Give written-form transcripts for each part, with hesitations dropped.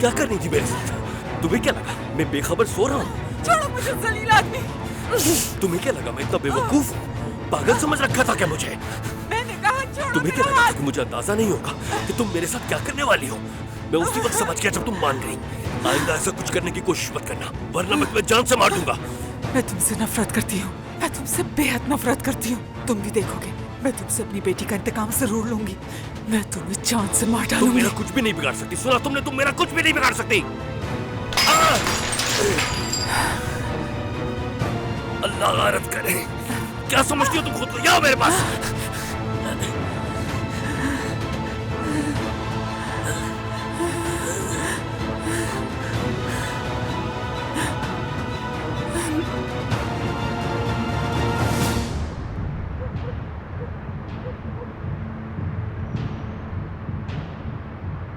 क्या करनी थी मेरे साथ? तुम्हें क्या लगा मैं बेखबर सो रहा हूँ? छोड़ो मुझे जलील आदमी। तुम्हें क्या लगा मैं इतना बेवकूफ हूँ? पागल समझ रखा था क्या मुझे? मैंने कहा छोड़ो। तुम्हें क्या लगा था कि मुझे अंदाजा नहीं होगा कि तुम मेरे साथ क्या करने वाली हो? मैं उसी वक्त समझ गया जब तुम मान गई। आइंदा ऐसा कुछ करने की कोशिश मत करना, वरना मैं तुम्हें जान से मार दूंगा। मैं तुमसे नफरत करती हूँ, मैं तुमसे बेहद नफरत करती हूँ। तुम भी देखोगे, मैं तुमसे अपनी बेटी का इंतकाम जरूर लूंगी। मैं तुम्हें जान से मार डालूंगी। तुम मेरा कुछ भी नहीं बिगाड़ सकती। सुना तुमने? तुम मेरा कुछ भी नहीं बिगाड़ सकती। अल्लाह गारत करे। क्या समझती हो तुम खुद को? आओ मेरे पास।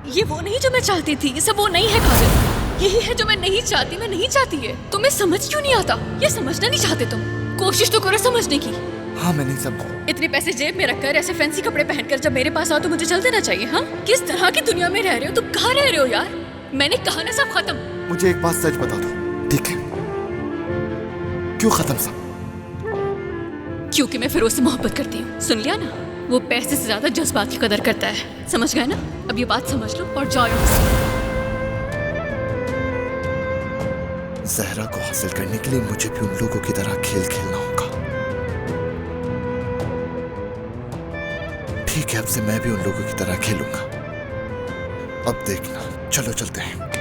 ये वो नहीं जो मैं चाहती थी, ये सब वो नहीं है काजल। यही है जो मैं नहीं चाहती, मैं नहीं चाहती है। तुम्हें समझ क्यों नहीं आता? ये समझना नहीं चाहते तुम? कोशिश तो करो समझने की। हाँ मैं नहीं समझा। इतने पैसे जेब में रखकर, ऐसे फैंसी कपड़े पहनकर जब मेरे पास आओ तो मुझे चल देना चाहिए। हाँ, किस तरह की दुनिया में रह रहे हो तुम? कहाँ रह रहे हो यार? मैंने कहा ना सब खत्म। मुझे एक बात सच बता दो, ठीक है? क्यों खत्म सब? क्योंकि मैं फिरोज से मोहब्बत करती हूँ। सुन लिया ना? वो पैसे से ज्यादा जज्बात की कदर करता है। समझ गए ना? अब ये बात समझ लो और जाओ यहाँ से। जहरा को हासिल करने के लिए मुझे भी उन लोगों की तरह खेल खेलना होगा। ठीक है, अब से मैं भी उन लोगों की तरह खेलूंगा। अब देखना, चलो चलते हैं।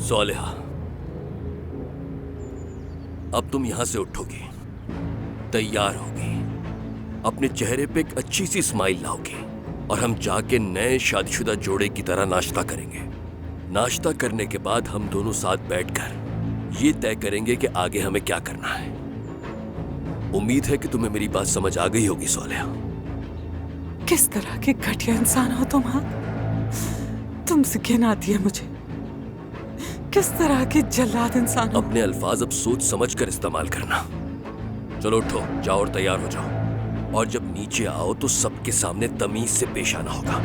सोलेहा, अब तुम यहां से उठोगी, तैयार होगी, अपने चेहरे पे एक अच्छी सी स्माइल लाओगी और हम जाके नए शादीशुदा जोड़े की तरह नाश्ता करेंगे। नाश्ता करने के बाद हम दोनों साथ बैठकर ये तय करेंगे कि आगे हमें क्या करना है। उम्मीद है कि तुम्हें मेरी बात समझ आ गई होगी सोलेहा। किस तरह के घटिया इंसान हो तुम? हाँ, तुमसे घिन आती है मुझे। किस तरह के जल्लाद इंसान हो? अपने अल्फाज अब सोच समझ कर इस्तेमाल करना। चलो उठो, जाओ और तैयार हो जाओ, और जब नीचे आओ तो सबके सामने तमीज से पेश आना होगा।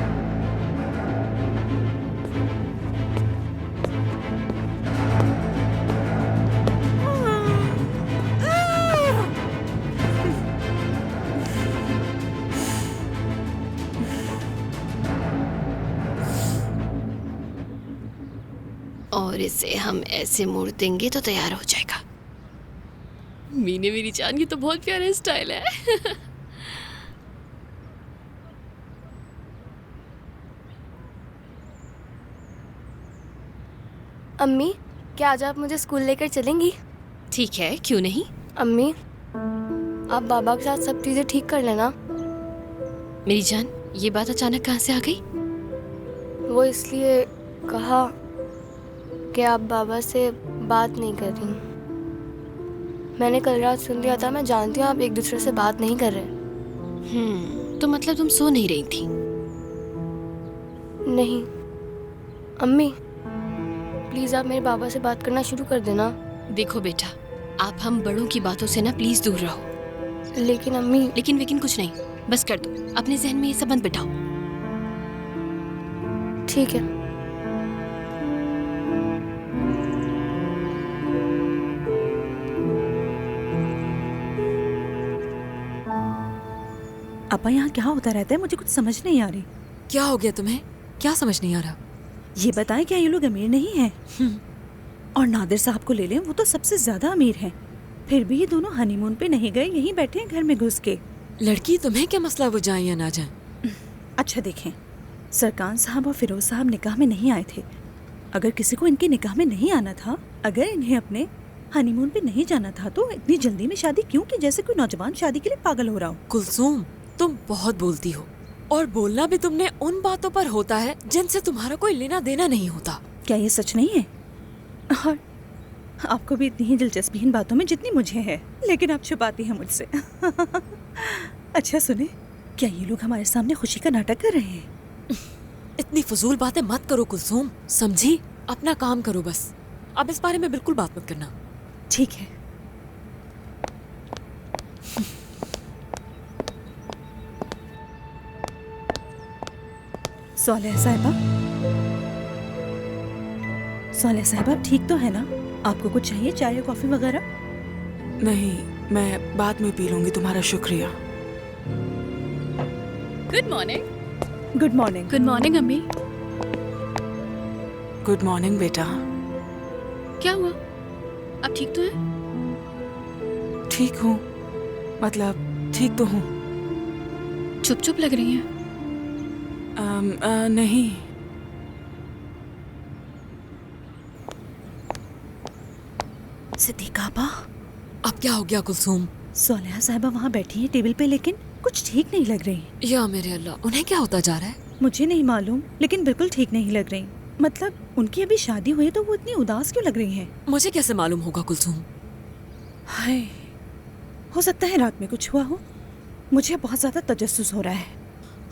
और इसे हम ऐसे मोड़ देंगे तो तैयार हो जाएगा। मीने मेरी जान, की तो बहुत प्यारा स्टाइल है। अम्मी, क्या आज आप मुझे स्कूल लेकर चलेंगी? ठीक है, क्यों नहीं। अम्मी, आप बाबा के साथ सब चीजें ठीक कर लेना। मेरी जान, ये बात अचानक कहाँ से आ गई? वो इसलिए कहा कि आप बाबा से बात नहीं कर रही। मैंने कल रात सुन लिया था। मैं जानती हूँ आप एक दूसरे से बात नहीं कर रहे। तो मतलब तुम सो नहीं रही थी? नहीं। अम्मी, प्लीज आप मेरे बाबा से बात करना शुरू कर देना। देखो बेटा, आप हम बड़ों की बातों से ना प्लीज दूर रहो। लेकिन अम्मी। लेकिन कुछ नहीं, बस कर दो। अपने जहन में ये सब मत बिठाओ। ठीक है। अपा, यहाँ क्या होता रहता है? मुझे कुछ समझ नहीं आ रही। क्या हो गया तुम्हें? क्या समझ नहीं आ रहा? ये बताएं, क्या ये लोग अमीर नहीं हैं? और नादिर साहब को ले लें, वो तो सबसे ज्यादा अमीर हैं। फिर भी ये दोनों हनीमून पे नहीं गए, यहीं बैठे हैं घर में घुस के। लड़की, तुम्हें क्या मसला, वो जाए या ना जाए? अच्छा देखें, सरकान साहब और फिरोज साहब निकाह में नहीं आए थे। अगर किसी को इनके निकाह में नहीं आना था, अगर इन्हें अपने हनीमून पे नहीं जाना था, तो इतनी जल्दी में शादी क्यों की, जैसे कोई नौजवान शादी के लिए पागल हो रहा हो। कुलसूम, तुम बहुत बोलती हो, और बोलना भी तुमने उन बातों पर होता है जिनसे तुम्हारा कोई लेना देना नहीं होता। क्या ये सच नहीं है? और आपको भी इतनी ही दिलचस्पी इन बातों में जितनी मुझे है, लेकिन आप छुपाती हैं मुझसे। अच्छा सुने, क्या ये लोग हमारे सामने खुशी का नाटक कर रहे हैं? इतनी फजूल बातें मत करो कुलसूम, समझी? अपना काम करो बस। अब इस बारे में बिल्कुल बात मत करना। ठीक है। सोलेह साहिबा, सोलेह साहिबा ठीक तो है ना? आपको कुछ चाहिए, चाय या कॉफी वगैरह? नहीं, मैं बाद में पी लूंगी, तुम्हारा शुक्रिया। Good morning. Good morning. Good morning अम्मी। गुड मॉर्निंग बेटा। क्या हुआ? आप ठीक तो हैं? ठीक हूँ, मतलब ठीक तो हूँ। चुप चुप लग रही हैं। नहीं। सिद्दीका आपा, अब क्या हो गया कुलसूम? सोलेह साहिबा वहाँ बैठी है टेबल पे, लेकिन कुछ ठीक नहीं लग रही। या मेरे अल्लाह, उन्हें क्या होता जा रहा है? मुझे नहीं मालूम, लेकिन बिल्कुल ठीक नहीं लग रही। मतलब उनकी अभी शादी हुई है तो वो इतनी उदास क्यों लग रही हैं? मुझे कैसे मालूम होगा कुलसूम? हाय, हो सकता है रात में कुछ हुआ हो। मुझे बहुत ज्यादा तजस्सुस हो रहा है।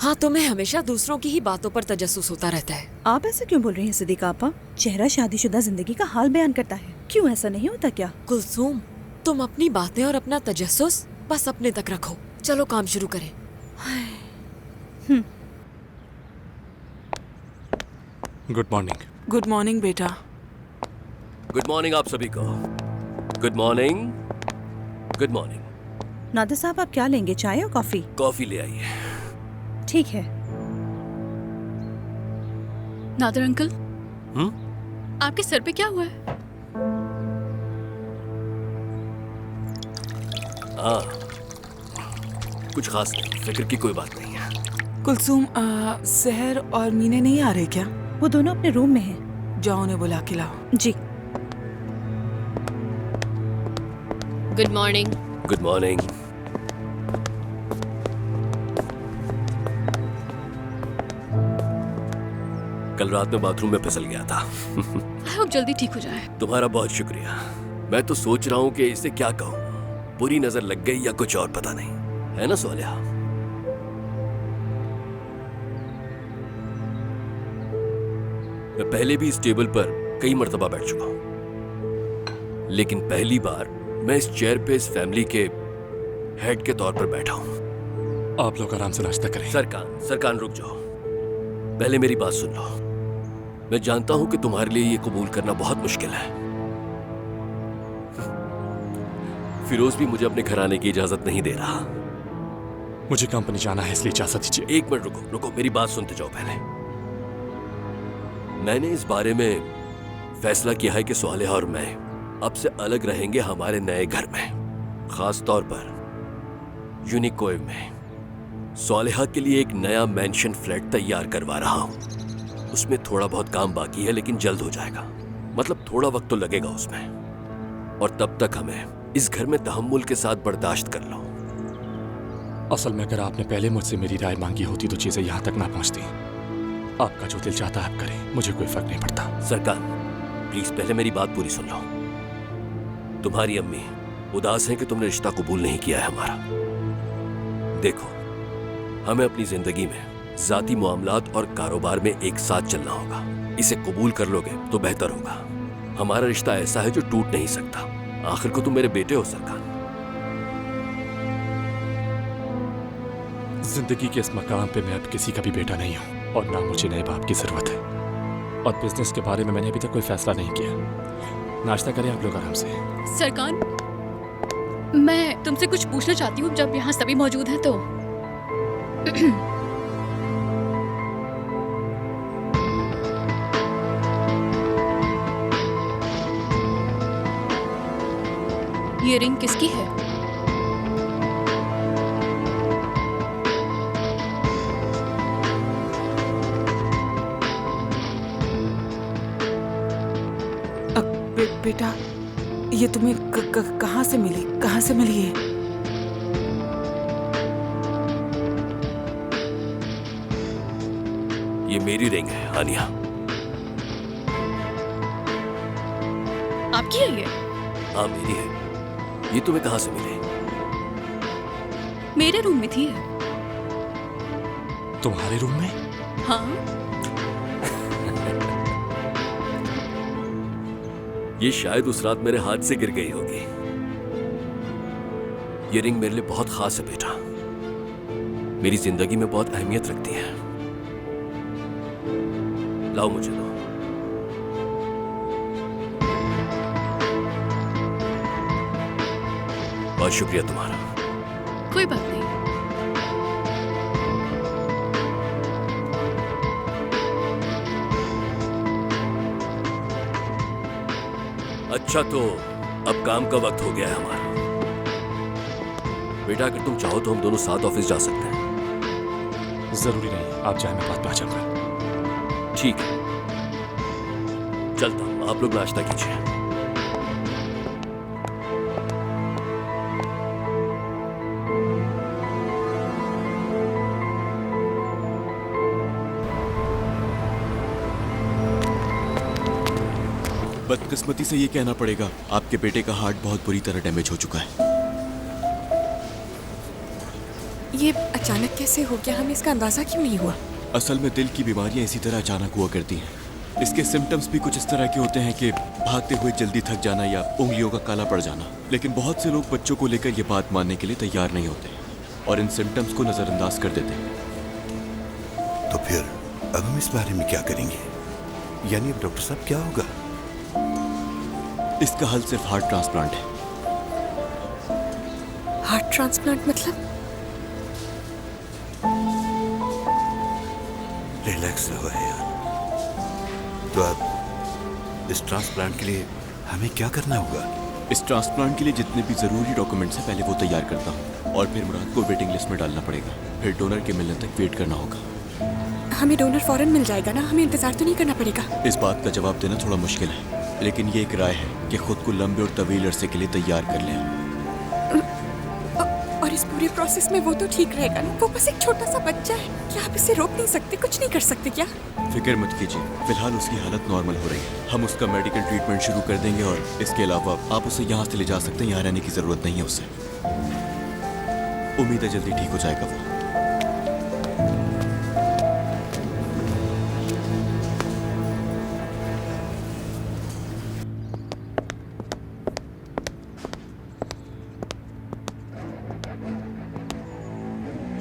हाँ, तुम्हें हमेशा दूसरों की ही बातों पर तजस्सुस होता रहता है। आप ऐसा क्यों बोल रही हैं सिद्दीका आपा? चेहरा शादीशुदा जिंदगी का हाल बयान करता है, क्यों ऐसा नहीं होता क्या? कुलसूम, तुम अपनी बातें और अपना तजस्सुस बस अपने तक रखो। चलो काम शुरू करें। Good morning. गुड मॉर्निंग बेटा। गुड मॉर्निंग आप सभी को। Good morning. Good morning. Nadir साहब, आप क्या लेंगे, चाय या कॉफी? कॉफी ले आइए। ठीक है। नादर अंकल, हम्म? आपके सर पे क्या हुआ है? हाँ, कुछ खास नहीं, फिक्र की कोई बात नहीं है। कुलसूम, सहर और मीने नहीं आ रहे क्या? वो दोनों अपने रूम में हैं। जाओ उन्हें बुला के लाओ। जी। Good morning. Good morning. कल रात में बाथरूम में फिसल गया था। आई होप जल्दी ठीक हो जाए। तुम्हारा बहुत शुक्रिया। मैं तो सोच रहा हूँ कि इसे क्या कहूँ, बुरी नजर लग गई या कुछ और, पता नहीं, है ना सोलिया? मैं पहले भी इस टेबल पर कई मर्तबा बैठ चुका हूं, लेकिन पहली बार मैं इस चेयर पे इस फैमिली के हेड के तौर पर बैठा हूं। आप लोग आराम से नाश्ता करें। सरकान रुक जाओ, पहले मेरी बात सुन लो। मैं जानता हूं कि तुम्हारे लिए ये कबूल करना बहुत मुश्किल है। फिरोज भी मुझे अपने घर आने की इजाजत नहीं दे रहा। मुझे कंपनी जाना है, इसलिए इजाजत दीजिए। एक मिनट रुको, मेरी बात सुनते जाओ पहले। मैंने इस बारे में फैसला किया है कि सोलेहा और मैं अब से अलग रहेंगे हमारे नए घर में, खास तौर पर यूनिकोव में। सोलेहा के लिए एक नया मेंशन फ्लैट तैयार करवा रहा हूं। उसमें थोड़ा बहुत काम बाकी है, लेकिन जल्द हो जाएगा। मतलब थोड़ा वक्त तो लगेगा उसमें, और तब तक हमें इस घर में तहम्मुल के साथ बर्दाश्त कर लो। असल में अगर आपने पहले मुझसे मेरी राय मांगी होती तो चीजें यहाँ तक ना पहुँचती। आपका जो दिल चाहता है आप करें, मुझे कोई फर्क नहीं पड़ता। सरकार, प्लीज पहले मेरी बात पूरी सुन लो। तुम्हारी अम्मी उदास है कि तुमने रिश्ता कबूल नहीं किया है हमारा। देखो, हमें अपनी जिंदगी में जाती मामलात और कारोबार में एक साथ चलना होगा। इसे कबूल कर लोगे तो बेहतर होगा। हमारा रिश्ता ऐसा है जो टूट नहीं सकता। आखिर को तुम मेरे बेटे हो सरकार। जिंदगी के इस मकाम पे मैं अब किसी का भी बेटा नहीं हूँ, और ना मुझे नए बाप की जरूरत है। और बिजनेस के बारे में मैंने अभी तक कोई फैसला नहीं किया। नाश्ता करें आप लोग आराम से। सरकार, मैं तुमसे कुछ पूछना चाहती हूँ, जब यहाँ सभी मौजूद हैं तो। ये रिंग किसकी है? बेटा, ये तुम्हें कहाँ से मिली? कहाँ से मिली है? ये मेरी रिंग है आनिया। आपकी है ये? हाँ मेरी है। ये तुम्हें कहाँ से मिले? मेरे रूम में थी ये। तुम्हारे रूम में? हाँ। ये शायद उस रात मेरे हाथ से गिर गई होगी। ये रिंग मेरे लिए बहुत खास है बेटा, मेरी जिंदगी में बहुत अहमियत रखती है। लाओ मुझे दो। बहुत शुक्रिया तुम्हारा। कोई बात नहीं। अच्छा तो अब काम का वक्त हो गया है हमारा। बेटा अगर तुम चाहो तो हम दोनों साथ ऑफिस जा सकते हैं। जरूरी नहीं, आप जाए मैं बात पा जाऊंगा। ठीक है, चलता हूं, आप लोग नाश्ता कीजिए। बदकिस्मती से ये कहना पड़ेगा, आपके बेटे का हार्ट बहुत बुरी तरह डैमेज हो चुका है। ये अचानक कैसे हो गया? हमें इसका अंदाजा क्यों नहीं हुआ? असल में दिल की बीमारियां इसी तरह अचानक हुआ करती हैं। इसके सिम्टम्स भी कुछ इस तरह के होते हैं कि भागते हुए जल्दी थक जाना या उंगलियों का काला पड़ जाना। लेकिन बहुत से लोग बच्चों को लेकर ये बात मानने के लिए तैयार नहीं होते और इन सिम्टम्स को नजरअंदाज कर देते हैं। तो फिर अब हम इस बारे में क्या करेंगे? यानी अब डॉक्टर साहब क्या होगा? इसका हल सिर्फ हार्ट ट्रांसप्लांट है। हार्ट ट्रांसप्लांट मतलब? रिलैक्स रहो यार। तो अब इस ट्रांसप्लांट के लिए हमें क्या करना होगा? इस ट्रांसप्लांट के लिए जितने भी जरूरी डॉक्यूमेंट्स हैं पहले वो तैयार करता हूँ और फिर मुराद को वेटिंग लिस्ट में डालना पड़ेगा। फिर डोनर के मिलने तक वेट करना होगा। हमें डोनर फौरन मिल जाएगा ना? हमें इंतजार तो नहीं करना पड़ेगा? इस बात का जवाब देना थोड़ा मुश्किल है, लेकिन ये एक राय है कि खुद को लंबे और तवील अरसे के लिए तैयार कर लें। और इस पूरे प्रोसेस में वो तो ठीक रहेगा ना? वो बस एक छोटा सा बच्चा है, क्या आप इसे रोक नहीं सकते? कुछ नहीं कर सकते क्या? फिक्र मत कीजिए, फिलहाल उसकी हालत नॉर्मल हो रही है। हम उसका मेडिकल ट्रीटमेंट शुरू कर देंगे और इसके अलावा आप उसे यहाँ से ले जा सकते हैं। यहाँ रहने की जरूरत नहीं है उसे। उम्मीद है जल्दी ठीक हो जाएगा वो।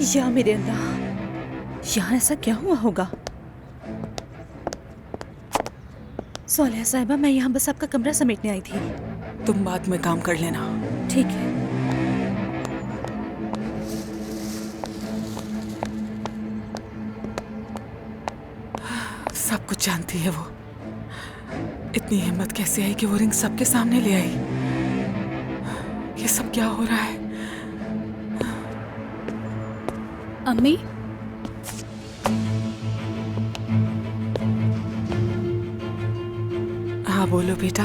या मेरे अल्लाह, यहाँ ऐसा क्या हुआ होगा? सोलेहा साहिबा, मैं यहाँ बस आपका कमरा समेटने आई थी। तुम बाद में काम कर लेना। ठीक है। सब कुछ जानती है वो। इतनी हिम्मत कैसे आई कि वो रिंग सबके सामने ले आई? ये सब क्या हो रहा है? अम्मी, हाँ बोलो बेटा।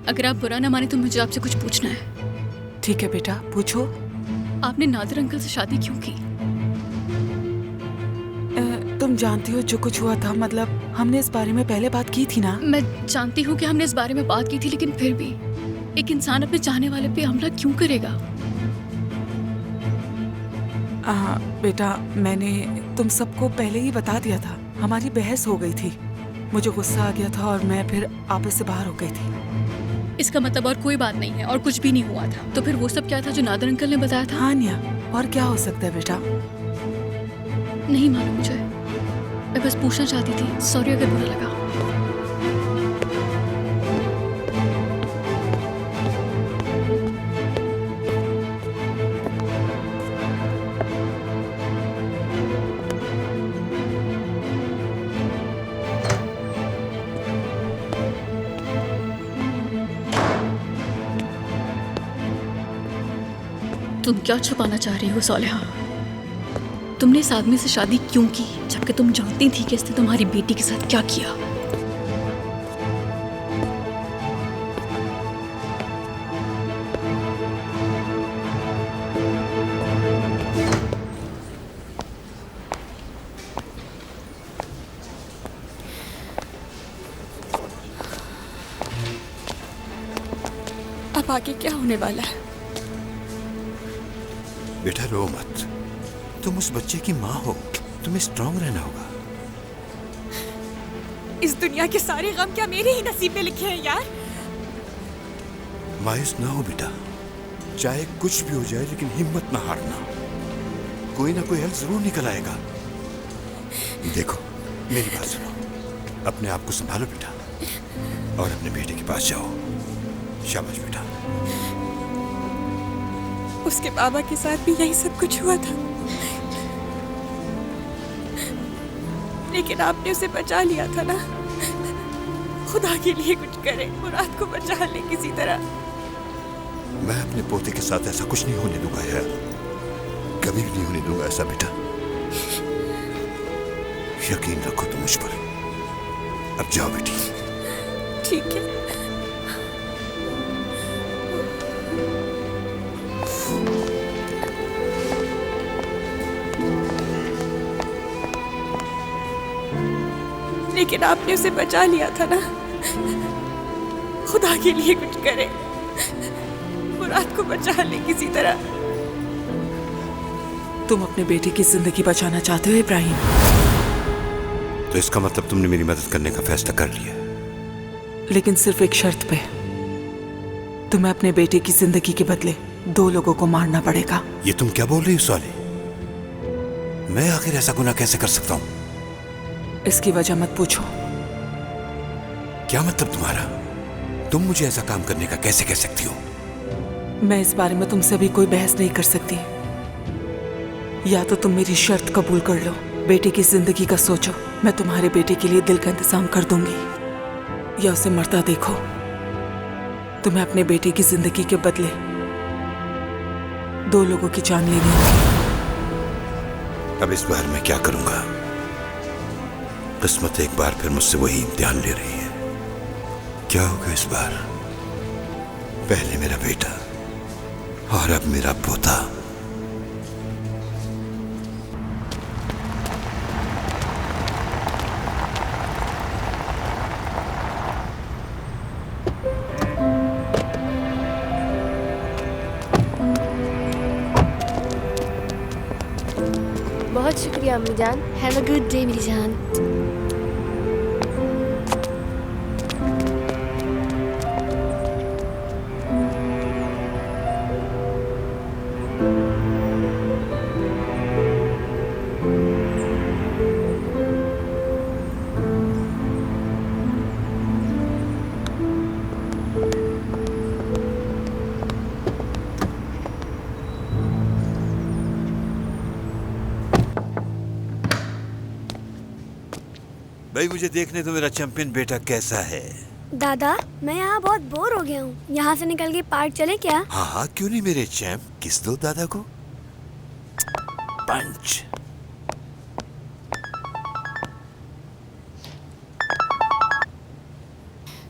अगर आप बुरा ना माने तो मुझे आपसे कुछ पूछना है। ठीक है बेटा, पूछो। आपने नादिर अंकल से शादी क्यों की? तुम जानती हो जो कुछ हुआ था, मतलब हमने इस बारे में पहले बात की थी ना? मैं जानती हूँ कि हमने इस बारे में बात की थी, लेकिन फिर भी एक इंसान अपने चाहने वाले पे हमला क्यों करेगा? बेटा, मैंने तुम सबको पहले ही बता दिया था। हमारी बहस हो गई थी, मुझे गुस्सा आ गया था और मैं फिर आपस से बाहर हो गई थी। इसका मतलब और कोई बात नहीं है और कुछ भी नहीं हुआ था। तो फिर वो सब क्या था जो नादिर अंकल ने बताया था? हानिया, और क्या हो सकता है बेटा? नहीं मालूम मुझे, मैं बस पूछना चाहती थी। सॉरी अगर बुरा लगा। तुम क्या छुपाना चाह रही हो सोलेहा? तुमने इस आदमी से शादी क्यों की जबकि तुम जानती थी कि इसने तुम्हारी बेटी के साथ क्या किया? अब आगे क्या होने वाला है? बेटा रो मत, तुम उस बच्चे की माँ हो, तुम्हें स्ट्रांग रहना होगा। इस दुनिया के सारे गम क्या मेरे ही नसीब में लिखे हैं यार? मायूस ना हो बेटा, चाहे कुछ भी हो जाए लेकिन हिम्मत ना हारना, कोई ना कोई हल जरूर निकल आएगा। देखो मेरी बात सुनो, अपने आप को संभालो बेटा और अपने बेटे के पास जाओ। शाबाश बेटा। उसके बाबा के साथ भी यही सब कुछ हुआ था, लेकिन आपने उसे बचा लिया था ना। खुदा के लिए कुछ करें, मुराद को बचा ले किसी तरह। मैं अपने पोते के साथ ऐसा कुछ नहीं होने दूंगा यार, कभी भी नहीं होने दूंगा ऐसा बेटा। यकीन रखो तुम मुझ पर। अब जाओ बेटी। ठीक है। लेकिन आपने उसे बचा लिया था ना। खुदा के लिए कुछ करें, मुराद को बचा ले किसी तरह। तुम अपने बेटे की जिंदगी बचाना चाहते हो इब्राहिम? तो इसका मतलब तुमने मेरी मदद करने का फैसला कर लिया? लेकिन सिर्फ एक शर्त पे। तुम्हें अपने बेटे की जिंदगी के बदले 2 लोगों को मारना पड़ेगा। ये तुम क्या बोल रही हो साले? मैं आखिर ऐसा गुनाह कैसे कर सकता हूँ? इसकी वजह मत पूछो। क्या मतलब तुम्हारा? तुम मुझे ऐसा काम करने का कैसे कह सकती हो? मैं इस बारे में तुमसे भी कोई बहस नहीं कर सकती। या तो तुम मेरी शर्त कबूल कर लो, बेटे की जिंदगी का सोचो, मैं तुम्हारे बेटे के लिए दिल का इंतजाम कर दूंगी, या उसे मरता देखो। तुम्हें अपने बेटे की जिंदगी के बदले 2 लोगों की जान लेनी होगी। अब इस बार मैं क्या करूंगा? किस्मत एक बार फिर मुझसे वही इम्तिहान ले रही है। क्या होगा इस बार? पहले मेरा बेटा और अब मेरा पोता। बहुत शुक्रिया अम्मी जान। हैव अ गुड डे मेरी जान। भाई मुझे देखने तो मेरा चैंपियन बेटा कैसा है। दादा मैं यहाँ बहुत बोर हो गया हूँ, यहाँ से निकल के पार्क चले क्या? हाँ हाँ क्यों नहीं मेरे चैंप। किस दो दादा को पंच।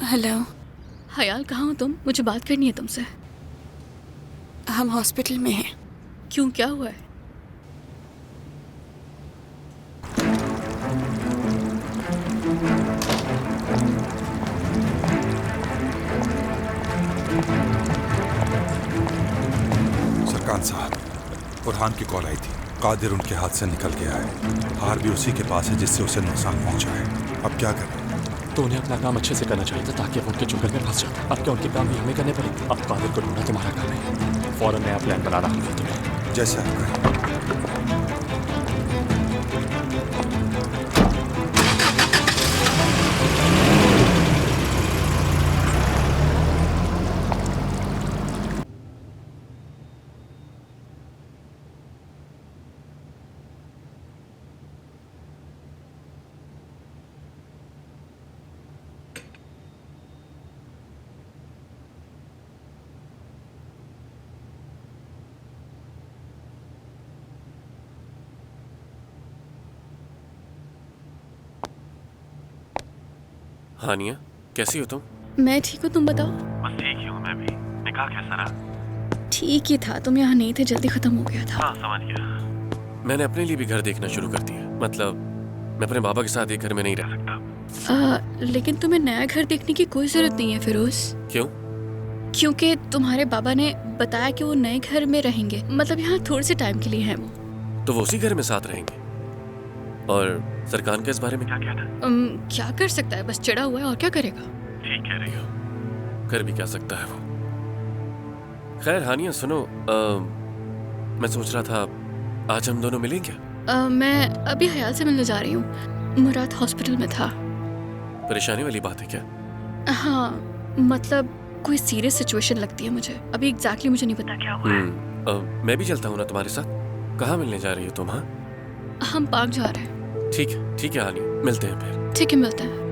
हेलो हयाल, कहाँ हो तुम? मुझे बात करनी है तुमसे। हम हॉस्पिटल में हैं। क्यों, क्या हुआ है? सरकान साहब, बुरहान की कॉल आई थी। कादिर उनके हाथ से निकल गया है। हार भी उसी के पास है जिससे उसे नुकसान पहुंचा है। अब क्या करें? तो उन्हें अपना काम अच्छे से करना चाहिए था ताकि वो उनके चुंगल में फंस जाता। अब क्या उनके काम भी हमें करने पड़ेंगे? अब कादिर को ढूंढना तुम्हारा काम है। फौरन नया प्लान बना रहा हूँ तुम्हें। जैसे हानिया, कैसी हो तुम? मैं ठीक हूँ, तुम बताओ। बस ठीक ही हूँ मैं भी। निकाह कैसा रहा? ठीक ही था, तुम यहाँ नहीं थे, जल्दी खत्म हो गया था। हाँ समझ गया। मैंने अपने लिए भी घर देखना शुरू कर दिया। मतलब मैं अपने बाबा के साथ एक घर में नहीं रह सकता। लेकिन तुम्हें नया घर देखने की कोई जरूरत नहीं है फिरोज। क्यों? क्योंकि तुम्हारे बाबा ने बताया कि वो नए घर में रहेंगे, मतलब यहाँ थोड़े से टाइम के लिए हैं वो। तो वो उसी घर में साथ रहेंगे। और सरकान का इस बारे में क्या कहना है? क्या कर सकता है, बस चिढ़ा हुआ है और क्या करेगा। ठीक कह रही हो, कर भी क्या सकता है वो। खैर हानिया सुनो, मैं सोच रहा था आज हम दोनों मिलें क्या? मैं अभी हयाल से मिलने जा रही हूँ, मुराद हॉस्पिटल में था। परेशानी वाली बात है क्या? हाँ, मतलब कोई सीरियस सिचुएशन लगती है मुझे, अभी एग्जैक्टली मुझे नहीं पता क्या हुआ है। मैं भी चलता हूँ ना तुम्हारे साथ। कहाँ मिलने जा रही हो तुम? हाँ, हम पार्क जा रहे हैं। ठीक है हानिया, मिलते हैं फिर। ठीक है, मिलते हैं।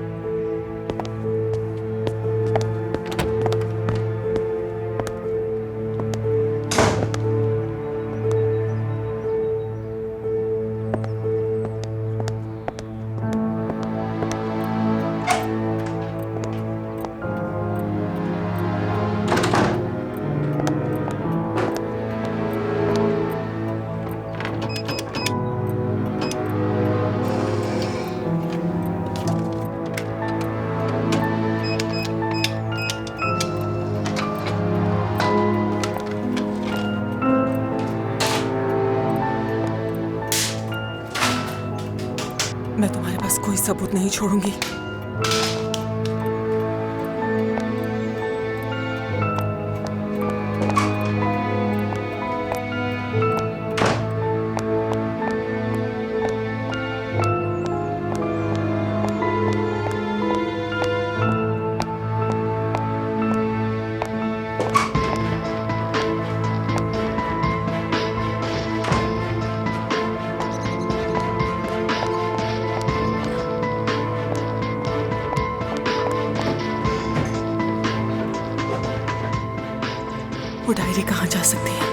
मैं तुम्हारे पास कोई सबूत नहीं छोड़ूंगी। वो डायरी कहाँ जा सकती है?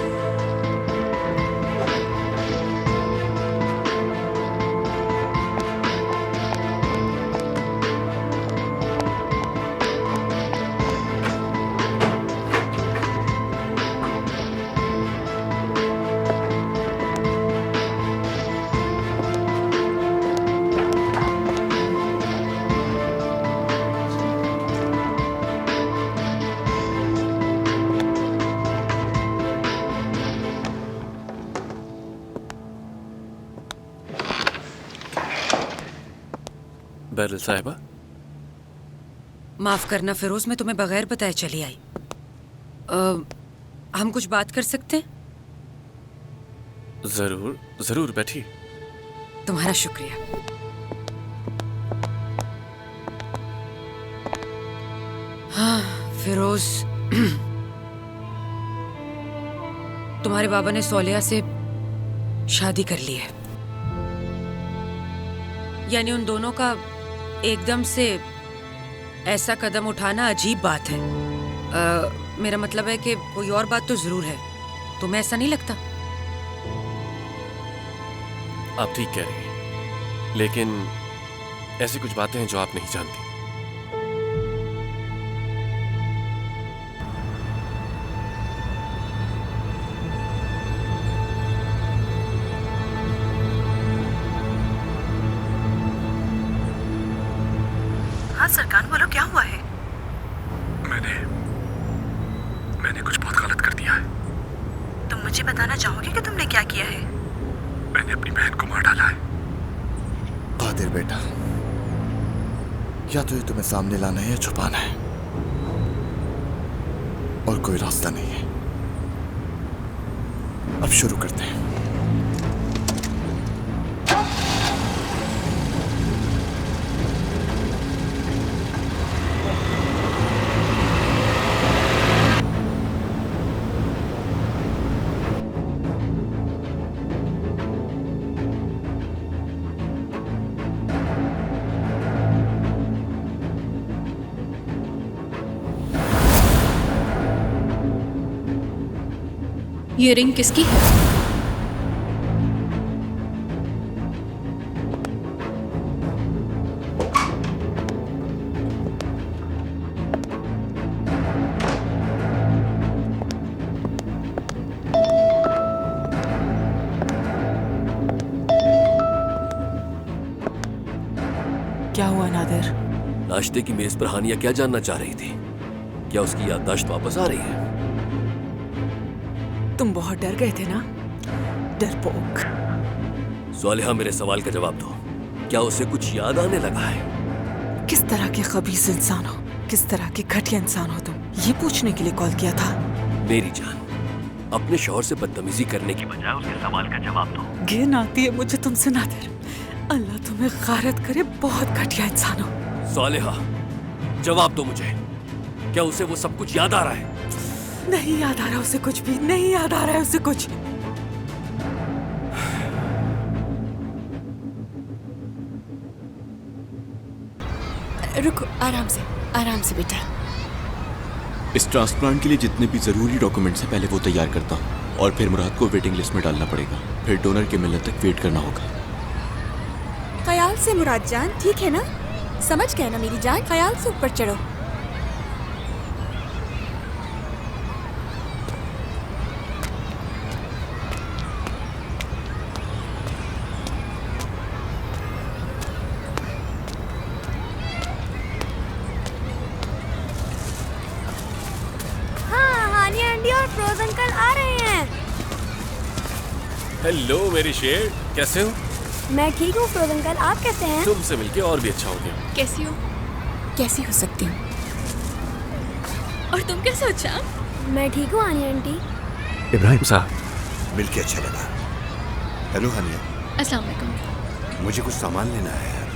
बैरल साहिबा, माफ करना फिरोज, मैं तुम्हें बगैर बताए चली आई। हम कुछ बात कर सकते हैं? जरूर जरूर, बैठिए। तुम्हारा शुक्रिया। हाँ फिरोज, तुम्हारे बाबा ने सोलिया से शादी कर ली है। यानी उन दोनों का एकदम से ऐसा कदम उठाना अजीब बात है। मेरा मतलब है कि कोई और बात तो जरूर है। तुम्हें ऐसा नहीं लगता? आप ठीक कह रही हैं, लेकिन ऐसी कुछ बातें हैं जो आप नहीं जानती। हाँ सरकान, बोलो क्या हुआ है? मैंने कुछ बहुत गलत कर दिया है। तुम मुझे बताना चाहोगे कि तुमने क्या किया है? मैंने अपनी बहन को मार डाला है। कादिर बेटा, या तो ये तुम्हें सामने लाना है या छुपाना है, और कोई रास्ता नहीं है। अब शुरू करते हैं। ये रिंग किसकी है? क्या हुआ नादिर? नाश्ते की मेज पर हानिया क्या जानना चाह रही थी? क्या उसकी याददाश्त वापस आ रही है? तुम बहुत डर गए थे ना, डरपोक। सालिहा, मेरे सवाल का जवाब दो। क्या उसे कुछ याद आने लगा है? किस तरह के खबीस इंसान हो, किस तरह के घटिया इंसान हो तुम, ये पूछने के लिए कॉल किया था। मेरी जान, अपने शौहर से बदतमीजी करने की बजाय उसके सवाल का जवाब दो। घिन आती है मुझे तुमसे नादिर। अल्लाह तुम्हें गारत करे, बहुत घटिया इंसान हो। सालिहा, जवाब दो मुझे। क्या उसे वो सब कुछ याद आ रहा है? नहीं याद आ रहा उसे कुछ भी, नहीं याद आ रहा है उसे कुछ। रुको, आराम से बेटा। इस ट्रांसप्लांट के लिए जितने भी जरूरी डॉक्यूमेंट्स हैं पहले वो तैयार करता हूँ और फिर मुराद को वेटिंग लिस्ट में डालना पड़ेगा। फिर डोनर के मिलने तक वेट करना होगा। ख्याल से मुराद जान, ठीक है ना? समझ गए ना मेरी जान? ख्याल से ऊपर चढ़ो। रोज अंकल आ रहे हैं। हेलो मेरी शेर, कैसे हो? मैं ठीक हूँ फिरोज अंकल, आप कैसे हैं? तुमसे मिलके और भी अच्छा हो गया। कैसी हो? कैसी हो सकती हूँ? और तुम कैसे हो चाम? मैं ठीक हूँ हानिया आंटी। इब्राहिम साहब, मिलके अच्छा लगा। हेलो हानिया। अस्सलाम वालेकुम। मुझे कुछ सामान लेना है यार,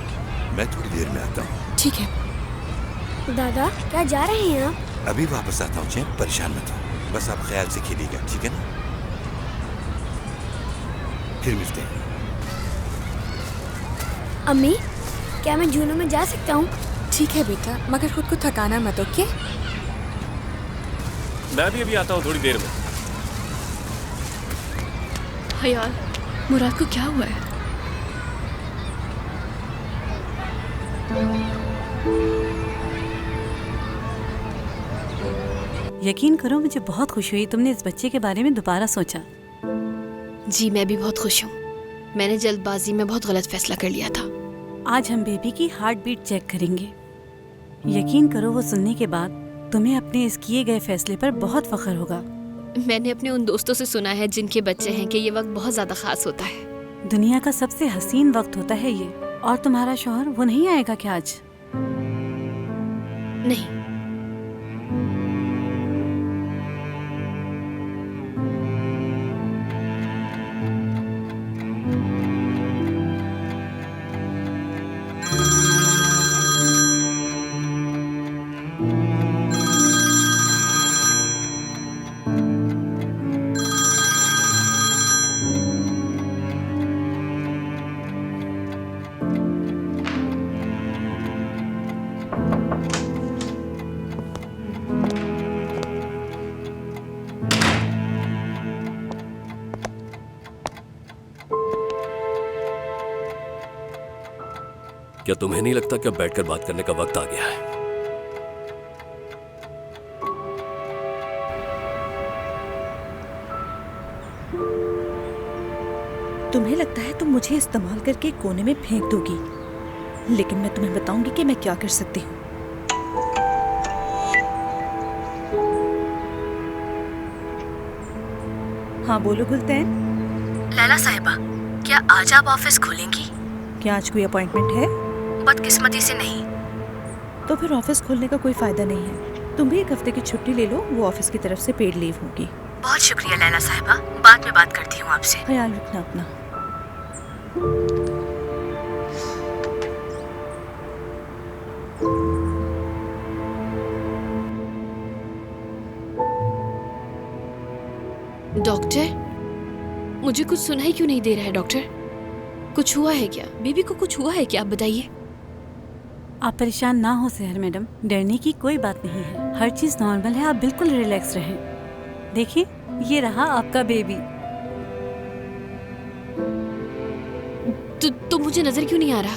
मैं थोड़ी देर में आता हूँ। ठीक है। दादा क्या जा रहे हैं आप? अभी वापस आता हूँ, परेशान मत हो, बस आप ख्याल से खेलिएगा, ठीक है ना? फिर मिलते हैं। अम्मी, क्या मैं झूलों में जा सकता हूँ? ठीक है बेटा, मगर खुद को थकाना मत, ओके? मैं भी अभी आता हूँ थोड़ी देर में। हयाल, मुराद को क्या हुआ है? यकीन करो, मुझे बहुत खुशी हुई तुमने इस बच्चे के बारे में दोबारा सोचा। जी मैं भी बहुत खुश हूँ। मैंने जल्दबाजी में बहुत गलत फैसला कर लिया था। आज हम बेबी की हार्ट बीट चेक करेंगे। यकीन करो, वो सुनने के बाद तुम्हें अपने इस किए गए फैसले पर बहुत फख्र होगा। मैंने अपने उन दोस्तों से सुना है जिनके बच्चे हैं कि ये वक्त बहुत ज्यादा खास होता है। दुनिया का सबसे हसीन वक्त होता है ये। और तुम्हारा शौहर वो नहीं आएगा क्या आज? नहीं। क्या तुम्हें नहीं लगता कि अब बैठकर बात करने का वक्त आ गया है? तुम्हें लगता है तुम मुझे इस्तेमाल करके कोने में फेंक दोगी, लेकिन मैं तुम्हें बताऊंगी कि मैं क्या कर सकती हूँ। हाँ बोलो गुलतैन। लैला साहिबा, क्या आज आप ऑफिस खोलेंगी? क्या आज कोई अपॉइंटमेंट है? बदकिस्मती से नहीं। तो फिर ऑफिस खोलने का कोई फायदा नहीं है। तुम भी एक हफ्ते की छुट्टी ले लो, वो ऑफिस की तरफ से पेड लीव होगी। बहुत शुक्रिया लैला साहिबा, बाद में बात करती हूँ आपसे। ख्याल रखना अपना। डॉक्टर, मुझे कुछ सुनाई क्यों नहीं दे रहा है डॉक्टर? कुछ हुआ है क्या? बेबी को कुछ हुआ है क्या? आप बताइए। आप परेशान ना हो सहर मैडम, डरने की कोई बात नहीं है। हर चीज नॉर्मल है, आप बिल्कुल रिलैक्स रहें। देखिए, ये रहा आपका बेबी। तो मुझे नजर क्यों नहीं आ रहा?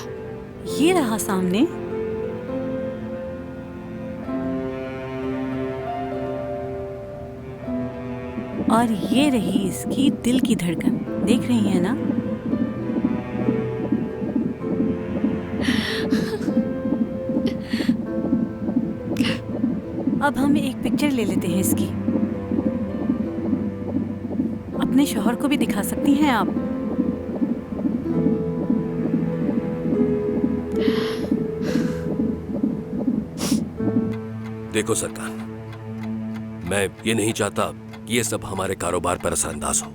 ये रहा सामने। और ये रही इसकी दिल की धड़कन। देख रही हैं ना? अब हम एक पिक्चर ले लेते हैं इसकी। अपने शौहर को भी दिखा सकती हैं आप। देखो सरकार, मैं ये नहीं चाहता कि ये सब हमारे कारोबार पर असरअंदाज हो,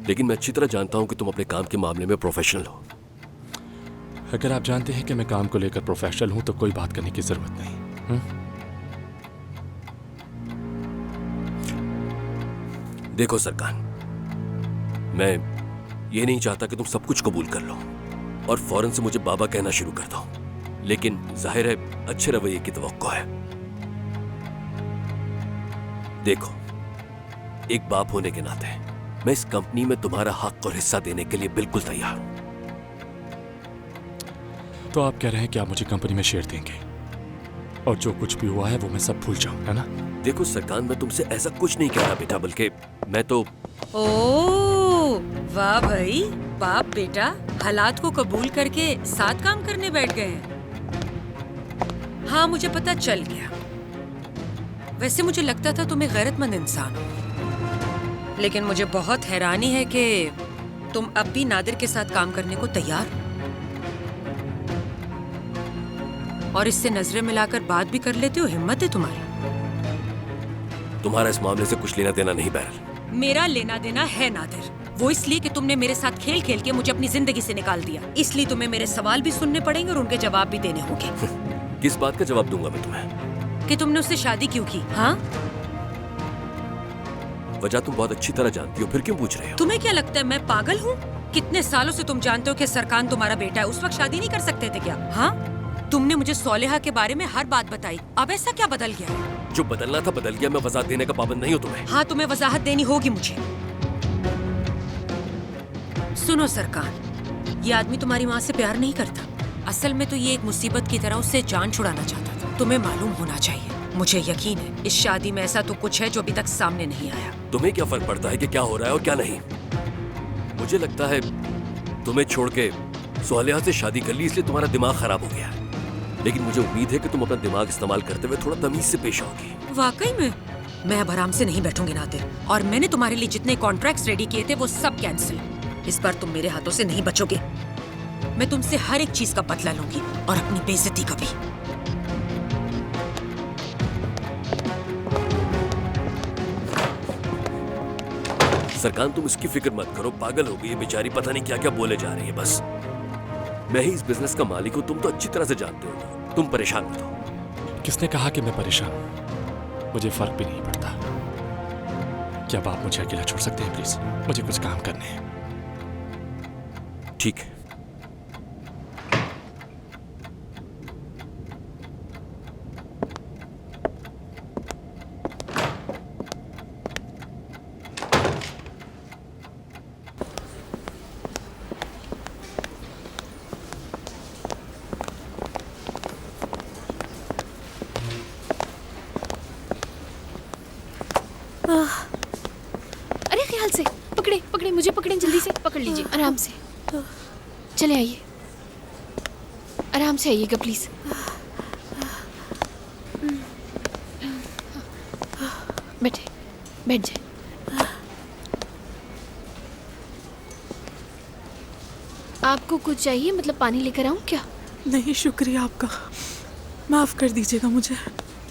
लेकिन मैं अच्छी तरह जानता हूं कि तुम अपने काम के मामले में प्रोफेशनल हो। अगर आप जानते हैं कि मैं काम को लेकर प्रोफेशनल हूं तो कोई बात करने की जरूरत नहीं। देखो सरकार, मैं ये नहीं चाहता कि तुम सब कुछ कबूल कर लो और फौरन से मुझे बाबा कहना शुरू कर दो, लेकिन जाहिर है अच्छे रवैये की तवक्को है। देखो, एक बाप होने के नाते मैं इस कंपनी में तुम्हारा हक और हिस्सा देने के लिए बिल्कुल तैयार हूं। तो आप कह रहे हैं कि आप मुझे कंपनी में शेयर देंगे और जो कुछ भी हुआ है वो मैं सब भूल जाऊं, है ना? देखो सरकार, मैं तुमसे ऐसा कुछ नहीं कह रहा बेटा, बल्कि मैं तो ओह वाह भाई, बाप बेटा हालात को कबूल करके साथ काम करने बैठ गए हैं। हाँ, मुझे पता चल गया। वैसे मुझे लगता था तुम एक गैरतमंद इंसान हो, लेकिन मुझे बहुत हैरानी है कि तुम अब भी नादिर के साथ काम करने को तैयार हो और इससे नजरें मिलाकर बात भी कर लेते हो। हिम्मत है तुम्हारी। तुम्हारा इस मामले से कुछ लेना देना नहीं बहरहाल। मेरा लेना देना है नादिर, वो इसलिए कि तुमने मेरे साथ खेल खेल के मुझे अपनी जिंदगी से निकाल दिया, इसलिए तुम्हें मेरे सवाल भी सुनने पड़ेंगे और उनके जवाब भी देने होंगे। किस बात का जवाब दूंगा मैं तुम्हें? कि तुमने उससे शादी क्यों की? हाँ, वजह तुम बहुत अच्छी तरह जानती हो, फिर क्यों पूछ रहे हो? तुम्हें क्या लगता है मैं पागल हूँ? कितने सालों से तुम जानते हो कि सरकान तुम्हारा बेटा है, उस वक्त शादी नहीं कर सकते थे क्या? हाँ, तुमने मुझे सोलेहा के बारे में हर बात बताई, अब ऐसा क्या बदल गया है? जो बदलना था बदल गया, मैं वजाहत देने का पाबंद नहीं हूँ तुम्हें। हाँ, तुम्हें वजाहत देनी होगी मुझे। सुनो सरकार, ये आदमी तुम्हारी माँ से प्यार नहीं करता। असल में तो ये एक मुसीबत की तरह उससे जान छुड़ाना चाहता था। तुम्हें मालूम होना चाहिए, मुझे यकीन है इस शादी में ऐसा तो कुछ है जो अभी तक सामने नहीं आया। तुम्हें क्या फर्क पड़ता है कि क्या हो रहा है और क्या नहीं? मुझे लगता है तुम्हें छोड़ के सोलेहा से शादी कर ली इसलिए तुम्हारा दिमाग खराब हो गया, लेकिन मुझे उम्मीद है कि तुम अपना दिमाग इस्तेमाल करते हुए थोड़ा तमीज से पेश आओगी। वाकई में मैं अब आराम से नहीं बैठूंगी नादिर, और मैंने तुम्हारे लिए जितने कॉन्ट्रैक्ट्स रेडी किए थे वो सब कैंसिल। इस बार तुम मेरे हाथों से नहीं बचोगे। मैं तुमसे हर एक चीज का बदला लूंगी और अपनी बेइज्जती का भी। सरकार, तुम इसकी फिक्र मत करो, पागल हो गई है बेचारी, पता नहीं क्या क्या बोले जा रही है। बस मैं ही इस बिजनेस का मालिक हूँ, तुम तो अच्छी तरह से जानते हो, तुम परेशान मत हो। किसने कहा कि मैं परेशान हूँ? मुझे फर्क भी नहीं पड़ता। क्या आप मुझे अकेला छोड़ सकते हैं प्लीज? मुझे कुछ काम करने हैं। ठीक है। अरे ख्याल से पकड़े पकड़े, मुझे पकड़े, जल्दी से पकड़ लीजिए, आराम से। चले आइए, आराम से आइएगा प्लीज। बैठे, बैठ जाए। आपको कुछ चाहिए? मतलब पानी लेकर आऊं क्या? नहीं शुक्रिया आपका, माफ कर दीजिएगा मुझे।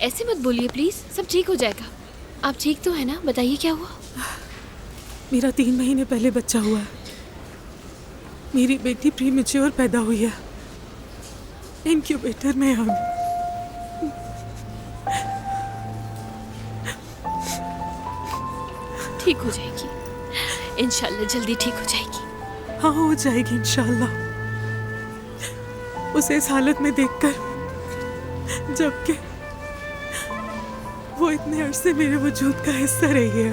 ऐसे मत बोलिए प्लीज, सब ठीक हो जाएगा। आप ठीक तो है ना? बताइए क्या हुआ? मेरा 3 महीने पहले बच्चा हुआ है। मेरी बेटी प्रीमेच्योर पैदा हुई है, इनक्यूबेटर में हम। ठीक हो जाएगी इंशाल्लाह, जल्दी ठीक हो जाएगी। हाँ, हो जाएगी इंशाल्लाह। उसे इस हालत में देखकर, जबकि वो इतने अरसे मेरे वजूद का हिस्सा रही है,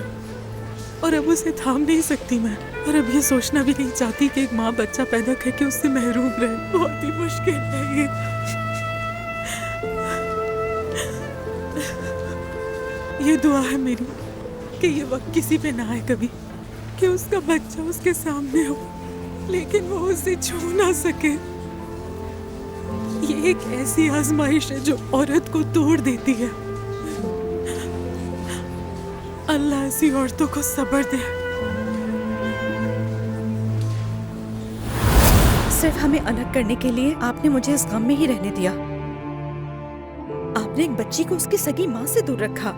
और अब उसे थाम नहीं सकती मैं। और अब ये सोचना भी नहीं चाहती कि एक माँ बच्चा पैदा करके उससे महरूम रहे। बहुत ही मुश्किल है ये। ये दुआ है मेरी कि ये वक्त किसी पे ना आए कभी, कि उसका बच्चा उसके सामने हो लेकिन वो उसे छू ना सके। ये एक ऐसी आजमाइश है जो औरत को तोड़ देती है। अल्लाह ऐसी औरतों को सब्र दे। सिर्फ हमें अलग करने के लिए आपने मुझे इस गम में ही रहने दिया। आपने एक बच्ची को उसकी सगी माँ से दूर रखा,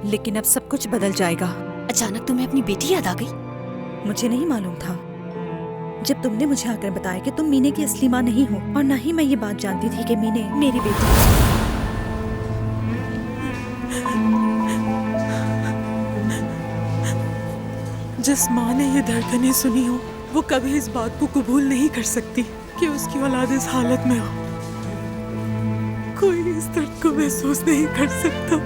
लेकिन अब सब कुछ बदल जाएगा। अचानक तुम्हें अपनी बेटी याद आ गई? मुझे नहीं मालूम था। जब तुमने मुझे आकर बताया कि तुम मीने की असली माँ नहीं हो, और न ही मैं ये बात जानती थी कि मीने मेरी बेटी है। जिस माँ ने ये धड़कनें सुनी हो, वो कभी इस बात को कबूल नहीं कर सकती कि उसकी औलाद इस हालत में हो। कोई इस दर्द को महसूस नहीं कर सकता।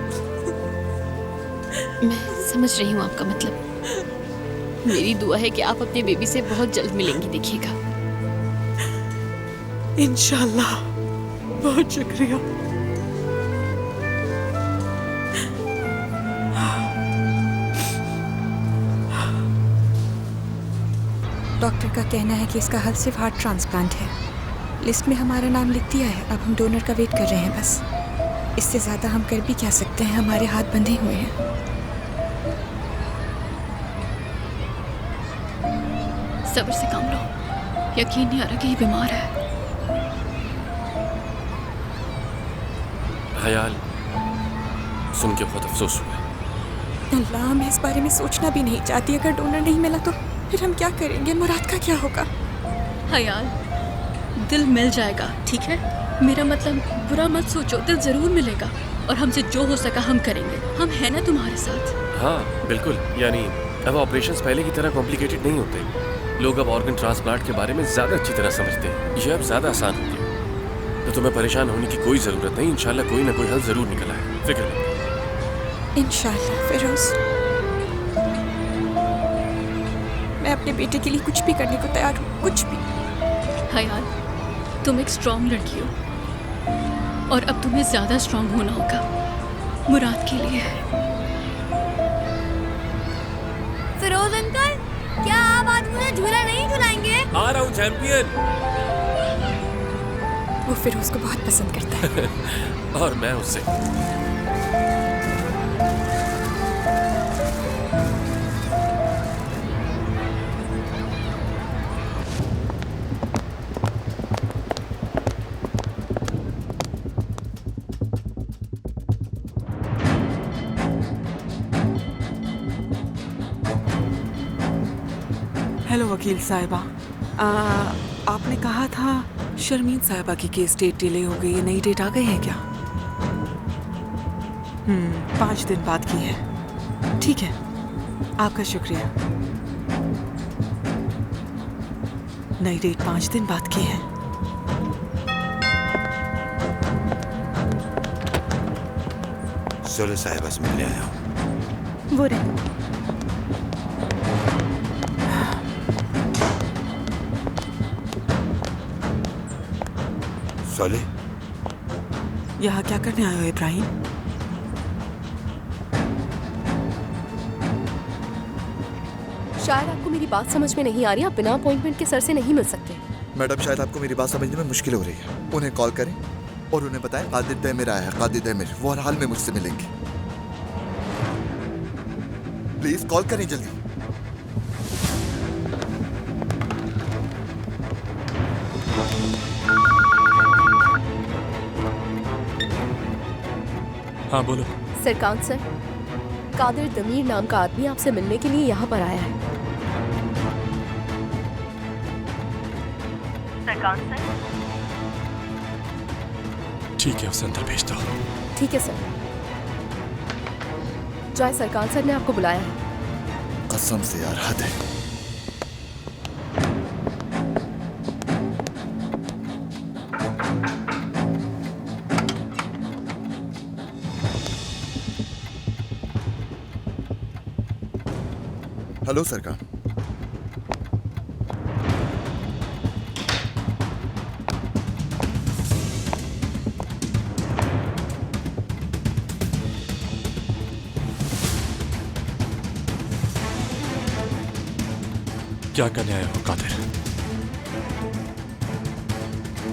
मैं समझ रही हूँ आपका मतलब। मेरी दुआ है कि आप अपने बेबी से बहुत जल्द मिलेंगी, देखिएगा। इंशाल्लाह। बहुत शुक्रिया। डॉक्टर का कहना है कि इसका हल सिर्फ हार्ट ट्रांसप्लांट है। लिस्ट में हमारा नाम लिख दिया है, अब हम डोनर का वेट कर रहे हैं बस। इससे ज़्यादा हम कर भी क्या सकते हैं, हमारे हाथ बंधे हुए हैं। सब्र से काम लो, यकीन नहीं आ रहा कि ये बीमार है। हयाल, सुन के बहुत अफसोस हुआ। अल्लाह, मैं इस बारे में सोचना भी नहीं चाहती। अगर डोनर नहीं मिला तो फिर हम क्या करेंगे? मुराद का क्या होगा? हयाल, दिल मिल जाएगा, ठीक है? मेरा मतलब बुरा मत सोचो, दिल जरूर मिलेगा और हमसे जो हो सका हम करेंगे। हम हैं ना तुम्हारे साथ। हाँ बिल्कुल, यानी अब ऑपरेशंस पहले की तरह कॉम्प्लिकेटेड नहीं होते। लोग अब ऑर्गन ट्रांसप्लांट के बारे में ज़्यादा अच्छी तरह समझते हैं। ये अब ज़्यादा आसान हो गया, तो तुम्हें परेशान होने की कोई ज़रूरत नहीं। इंशाल्लाह कोई ना कोई हल ज़रूर निकल आए, फिक्र नहीं। इंशाल्लाह। फिरोज, मैं अपने बेटे के लिए कुछ भी करने को तैयार हूँ, कुछ भी। हयाल, तुम एक स्ट्रॉन्ग लड़की हो और अब तुम्हें ज्यादा स्ट्रॉन्ग होना होगा मुराद के लिए। फिरोज अंकल, क्या आप आज मुझे झूला नहीं झुलाएंगे? आ रहा हूँ चैंपियन। वो फिरोज को बहुत पसंद करता है। और मैं उससे। हेलो वकील साहिबा, आपने कहा था शर्मीन साहिबा की केस डेट डिले हो गई है, नई डेट आ गई है क्या? 5 दिन बाद की है। ठीक है, आपका शुक्रिया। नई डेट 5 दिन बाद की है। सोले साहिबा से मिलने आया हूँ। वो रहे। सोले, यहाँ क्या करने आए हो इब्राहिम? शायद आपको मेरी बात समझ में नहीं आ रही। आप बिना अपॉइंटमेंट के सर से नहीं मिल सकते। मैडम, शायद आपको मेरी बात समझने में मुश्किल हो रही है। उन्हें कॉल करें और उन्हें बताएं कादिर तैमिर आया है। कादिर तैमिर वो हर हाल में मुझसे मिलेंगे। प्लीज कॉल करें जल्दी। हाँ बोलो। सरकान सर, कादिर दमीर नाम का आदमी आपसे मिलने के लिए यहाँ पर आया है। सरकान सर। ठीक है, उसे अंदर भेज दो। ठीक है सर। जॉय, सरकान सर ने आपको बुलाया है। कसम से यार, हद है। हेलो सरकार। क्या करने आए हो कादिर?